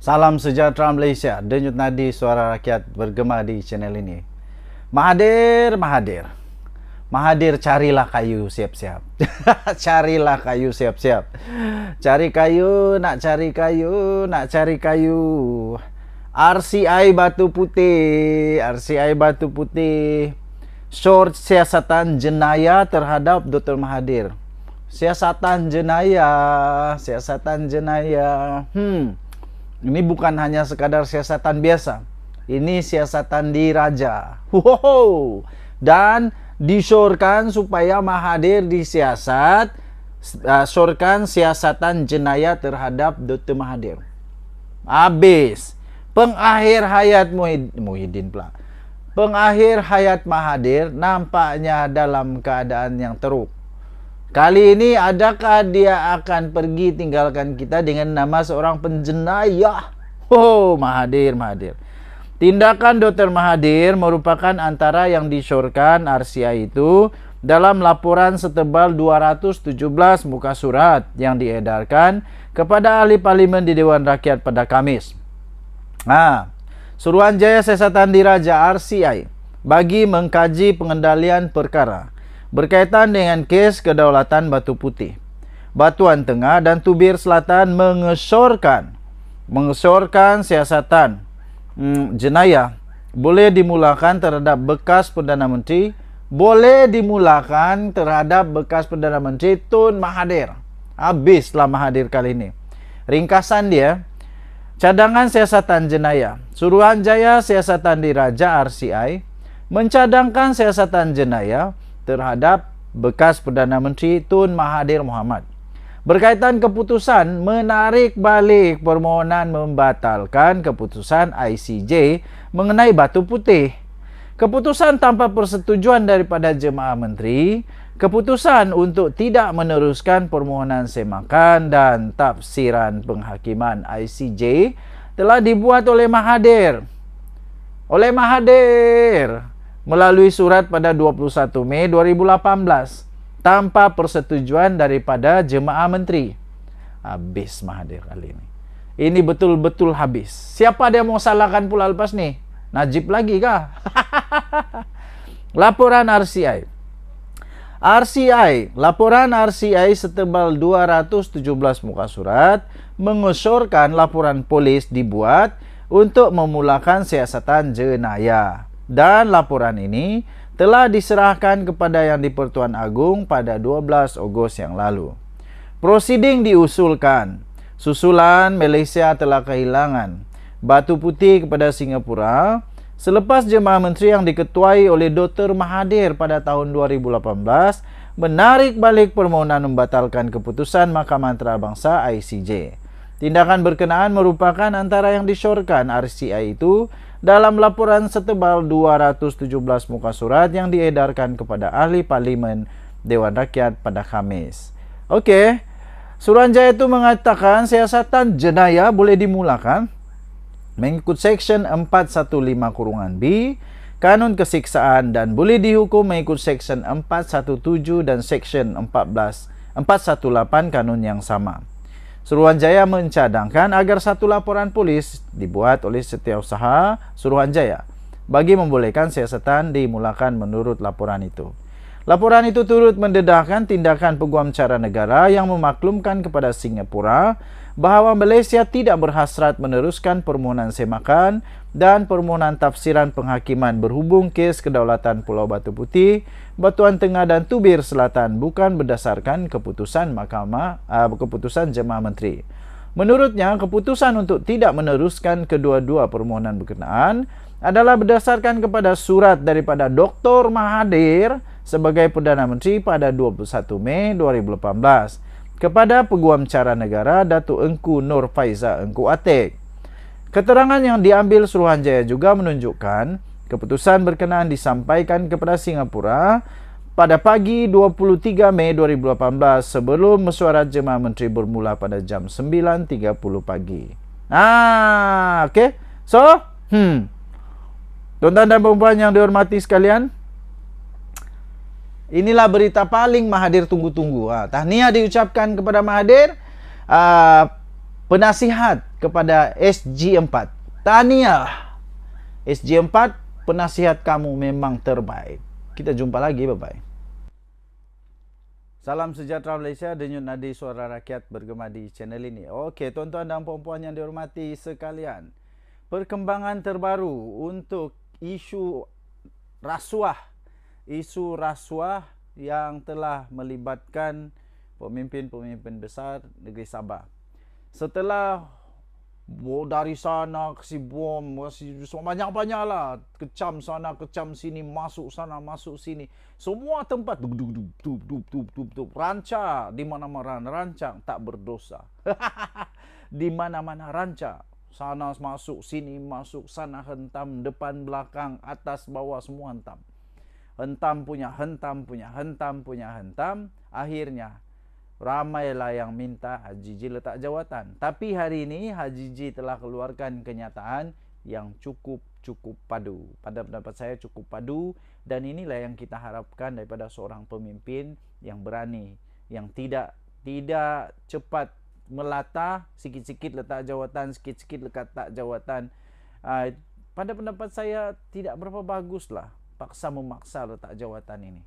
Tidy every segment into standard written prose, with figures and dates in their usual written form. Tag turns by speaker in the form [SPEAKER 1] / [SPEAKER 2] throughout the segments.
[SPEAKER 1] Salam sejahtera Malaysia. Denyut nadi suara rakyat bergema di channel ini. Mahathir, Mahathir. Mahathir, carilah kayu siap-siap. Carilah kayu siap-siap. Cari kayu, nak cari kayu, nak cari kayu. RCI Batu Putih, RCI Batu Putih. Short siasatan jenayah terhadap Dr. Mahathir. Siasatan jenayah, siasatan jenayah. Ini bukan hanya sekadar siasatan biasa. Ini siasatan diraja. Wow. Dan disyorkan supaya Mahathir disiasat, syorkan siasatan jenayah terhadap Dr. Mahathir. Habis. Pengakhir hayat Muhyiddin pula. Pengakhir hayat Mahathir nampaknya dalam keadaan yang teruk. Kali ini adakah dia akan pergi tinggalkan kita dengan nama seorang penjenayah? Oh, Mahathir. Tindakan Dr. Mahathir merupakan antara yang disyorkan RCI itu dalam laporan setebal 217 muka surat yang diedarkan kepada ahli parlimen di Dewan Rakyat pada Khamis. Suruhanjaya Siasatan Diraja RCI bagi mengkaji pengendalian perkara berkaitan dengan kes kedaulatan Batu Putih, Batuan Tengah dan Tubir Selatan mengesyorkan siasatan jenayah boleh dimulakan terhadap bekas Perdana Menteri, Tun Mahathir. Habislah Mahathir kali ini. Ringkasan dia, cadangan siasatan jenayah. Suruhanjaya Siasatan Diraja RCI mencadangkan siasatan jenayah terhadap bekas Perdana Menteri Tun Mahathir Mohamad berkaitan keputusan menarik balik permohonan membatalkan keputusan ICJ mengenai Batu Putih, keputusan tanpa persetujuan daripada jemaah menteri, keputusan untuk tidak meneruskan permohonan semakan dan tafsiran penghakiman ICJ telah dibuat oleh Mahathir melalui surat pada 21 Mei 2018 tanpa persetujuan daripada jemaah menteri. Habis Mahathir kali ini. Ini betul-betul habis. Siapa dia mau salahkan pula lepas ni? Najib lagi kah? Laporan RCI. Laporan RCI setebal 217 muka surat mengesyorkan laporan polis dibuat untuk memulakan siasatan jenayah. Dan laporan ini telah diserahkan kepada Yang di-Pertuan Agong pada 12 Ogos yang lalu. Prosiding diusulkan. Susulan Malaysia telah kehilangan Batu Putih kepada Singapura selepas jemaah menteri yang diketuai oleh Dr. Mahathir pada tahun 2018 menarik balik permohonan membatalkan keputusan Mahkamah Antarabangsa ICJ. Tindakan berkenaan merupakan antara yang disyorkan RCI itu dalam laporan setebal 217 muka surat yang diedarkan kepada ahli parlimen Dewan Rakyat pada Khamis. Okey, Suruhanjaya itu mengatakan siasatan jenayah boleh dimulakan mengikut Seksyen 415(b) Kanun Kesiksaan dan boleh dihukum mengikut Seksyen 417 dan Seksyen 418 Kanun yang sama. Suruhanjaya mencadangkan agar satu laporan polis dibuat oleh Setiausaha Suruhanjaya bagi membolehkan siasatan dimulakan menurut laporan itu. Laporan itu turut mendedahkan tindakan Peguam Cara Negara yang memaklumkan kepada Singapura bahawa Malaysia tidak berhasrat meneruskan permohonan semakan dan permohonan tafsiran penghakiman berhubung kes kedaulatan Pulau Batu Putih, Batuan Tengah dan Tubir Selatan bukan berdasarkan keputusan keputusan jemaah menteri. Menurutnya, keputusan untuk tidak meneruskan kedua-dua permohonan berkenaan adalah berdasarkan kepada surat daripada Dr. Mahathir sebagai Perdana Menteri pada 21 Mei 2018 kepada Peguam Cara Negara Datuk Engku Nur Faiza Engku Atik. Keterangan yang diambil Suruhanjaya juga menunjukkan keputusan berkenaan disampaikan kepada Singapura pada pagi 23 Mei 2018 sebelum mesyuarat jemaah menteri bermula pada jam 9.30 pagi. Okey. So, tuan-tuan dan puan-puan yang dihormati sekalian, inilah berita paling Mahathir tunggu-tunggu. Tahniah diucapkan kepada Mahathir. penasihat kepada SG4. Tahniah SG4, penasihat kamu memang terbaik. Kita jumpa lagi, bye-bye. Salam sejahtera Malaysia, denyut nadi suara rakyat bergema di channel ini. Okey, tuan-tuan dan puan-puan yang dihormati sekalian. Perkembangan terbaru untuk isu rasuah. Isu rasuah yang telah melibatkan pemimpin-pemimpin besar negeri Sabah. Setelah dari sana kasi bom, kasi banyak-banyak lah, kecam sana, kecam sini, masuk sana, masuk sini, semua tempat rancang, di mana-mana rancang tak berdosa. Di mana-mana rancang, sana masuk, sini masuk, sana hentam, depan belakang, atas bawah semua hentam. Hentam punya hentam, punya hentam, punya hentam. Akhirnya ramailah yang minta Haji G letak jawatan. Tapi hari ini Haji G telah keluarkan kenyataan yang cukup padu. Pada pendapat saya cukup padu, dan inilah yang kita harapkan daripada seorang pemimpin yang berani, yang tidak cepat melata, sikit-sikit letak jawatan, sikit-sikit letak jawatan. Pada pendapat saya tidak berapa baguslah paksa memaksa letak jawatan ini.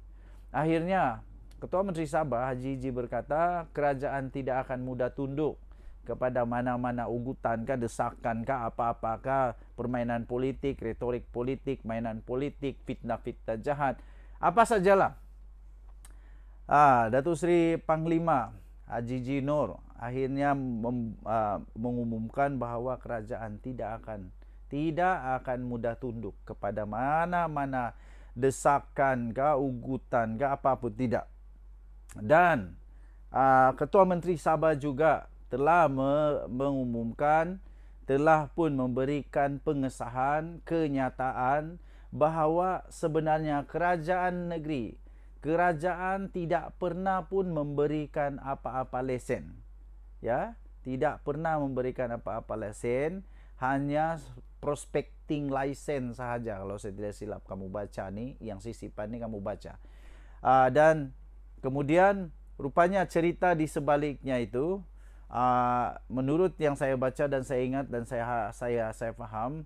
[SPEAKER 1] Akhirnya Ketua Menteri Sabah Haji G berkata kerajaan tidak akan mudah tunduk kepada mana-mana ugutan kah, desakan kah, apa-apakah, permainan politik, retorik politik, mainan politik, fitnah-fitnah jahat, apa sajalah. Datuk Seri Panglima Haji G Nur akhirnya mengumumkan bahawa kerajaan tidak akan mudah tunduk kepada mana-mana desakan kah, ugutan kah, apa pun tidak. Dan Ketua Menteri Sabah juga telah mengumumkan, telah pun memberikan pengesahan kenyataan bahawa sebenarnya kerajaan negeri, kerajaan tidak pernah pun memberikan apa-apa lesen. Ya, tidak pernah memberikan apa-apa lesen, hanya prospecting license sahaja. Kalau saya tidak silap kamu baca ni, yang sisipan ni kamu baca. Dan kemudian rupanya cerita di sebaliknya itu, menurut yang saya baca dan saya ingat dan saya faham,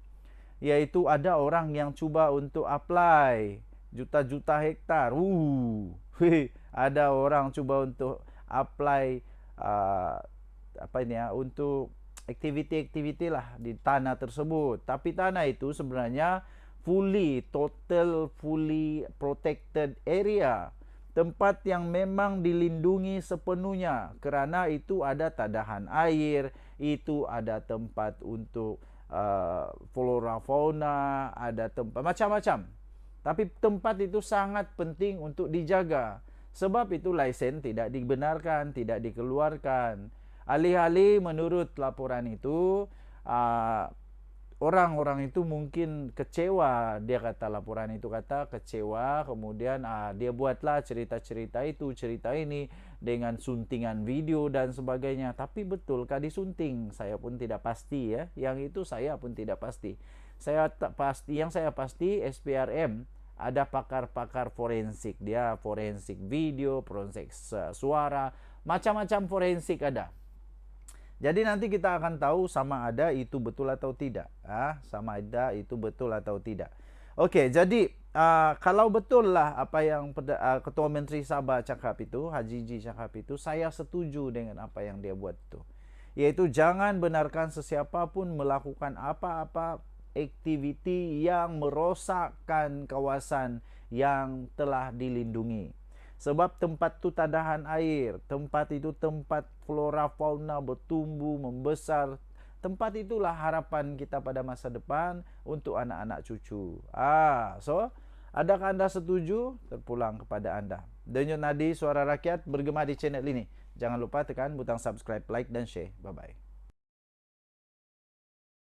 [SPEAKER 1] yaitu ada orang yang cuba untuk apply juta-juta hektar. Ada orang cuba untuk apply untuk aktiviti-aktiviti lah di tanah tersebut. Tapi tanah itu sebenarnya fully protected area. Tempat yang memang dilindungi sepenuhnya, kerana itu ada tadahan air, itu ada tempat untuk flora fauna, ada tempat macam-macam. Tapi tempat itu sangat penting untuk dijaga. Sebab itu lesen tidak dibenarkan, tidak dikeluarkan. Alih-alih menurut laporan itu, orang-orang itu mungkin kecewa. Dia kata, laporan itu kata kecewa. Kemudian dia buatlah cerita-cerita itu, cerita ini dengan suntingan video dan sebagainya. Tapi betulkah disunting? Saya pun tidak pasti ya. Yang itu saya pun tidak pasti. Saya tak pasti. Yang saya pasti SPRM ada pakar-pakar forensik. Dia forensik video, forensik suara, macam-macam forensik ada. Jadi nanti kita akan tahu sama ada itu betul atau tidak. Sama ada itu betul atau tidak. Okey, jadi kalau betul lah apa yang Ketua Menteri Sabah cakap itu, Haji G cakap itu, saya setuju dengan apa yang dia buat itu. Iaitu jangan benarkan sesiapa pun melakukan apa-apa aktiviti yang merosakkan kawasan yang telah dilindungi. Sebab tempat itu tadahan air, tempat itu tempat flora fauna bertumbuh, membesar. Tempat itulah harapan kita pada masa depan untuk anak-anak cucu. So, adakah anda setuju? Terpulang kepada anda. Denyut nadi suara rakyat bergema di channel ini. Jangan lupa tekan butang subscribe, like dan share. Bye-bye.